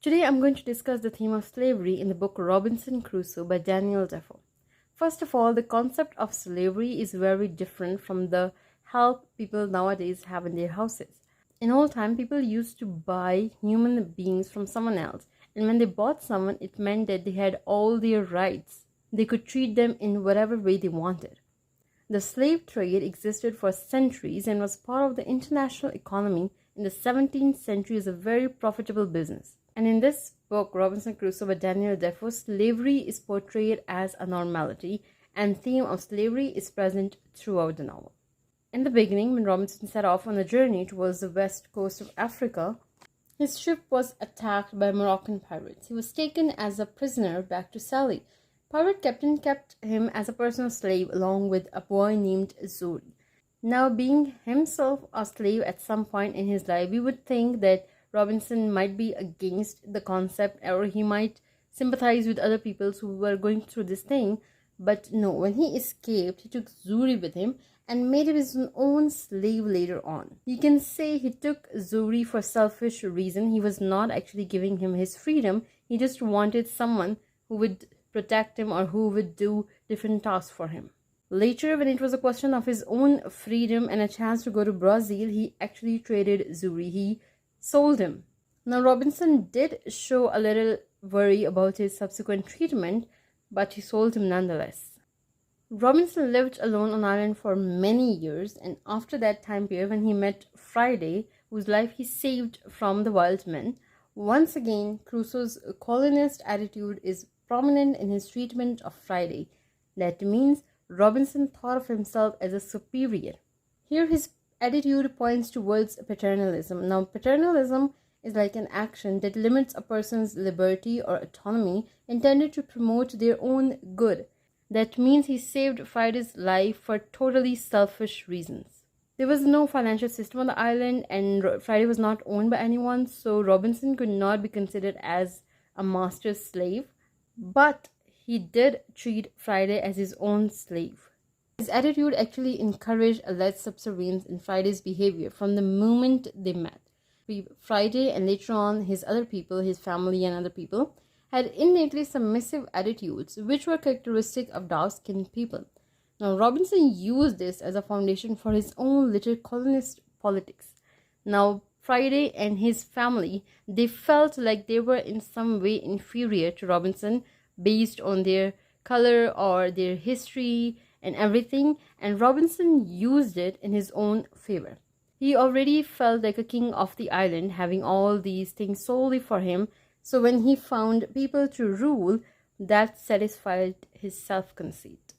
Today I'm going to discuss the theme of slavery in the book Robinson Crusoe by Daniel Defoe. First of all, the concept of slavery is very different from the help people nowadays have in their houses. In old time, people used to buy human beings from someone else, and when they bought someone, it meant that they had all their rights. They could treat them in whatever way they wanted. The slave trade existed for centuries and was part of the international economy in the 17th century as a very profitable business. And in this book, Robinson Crusoe by Daniel Defoe, slavery is portrayed as a normality, and theme of slavery is present throughout the novel. In the beginning, when Robinson set off on a journey towards the west coast of Africa, his ship was attacked by Moroccan pirates. He was taken as a prisoner back to Sally. Pirate captain kept him as a personal slave along with a boy named Zuri. Now, being himself a slave at some point in his life, we would think that Robinson might be against the concept, or he might sympathize with other people who were going through this thing. But no, when he escaped, he took Zuri with him and made him his own slave later on. You can say he took Zuri for selfish reason. He was not actually giving him his freedom. He just wanted someone who would protect him or who would do different tasks for him. Later, when it was a question of his own freedom and a chance to go to Brazil, he actually traded Zuri. He sold him. Now, Robinson did show a little worry about his subsequent treatment, but he sold him nonetheless. Robinson lived alone on island for many years, and after that time period when he met Friday, whose life he saved from the wild men, once again Crusoe's colonist attitude is prominent in his treatment of Friday. That means Robinson thought of himself as a superior. Here his attitude points towards paternalism. Now, paternalism is like an action that limits a person's liberty or autonomy intended to promote their own good. That means he saved Friday's life for totally selfish reasons. There was no financial system on the island, and Friday was not owned by anyone, so Robinson could not be considered as a master's slave. But he did treat Friday as his own slave. His attitude actually encouraged a less subservience in Friday's behavior from the moment they met. Friday and later on his other people, his family and other people, had innately submissive attitudes which were characteristic of dark-skinned people. Now, Robinson used this as a foundation for his own little colonist politics. Now, Friday and his family, they felt like they were in some way inferior to Robinson based on their color or their history and everything, and Robinson used it in his own favor. He already felt like a king of the island, having all these things solely for him, so when he found people to rule, that satisfied his self-conceit.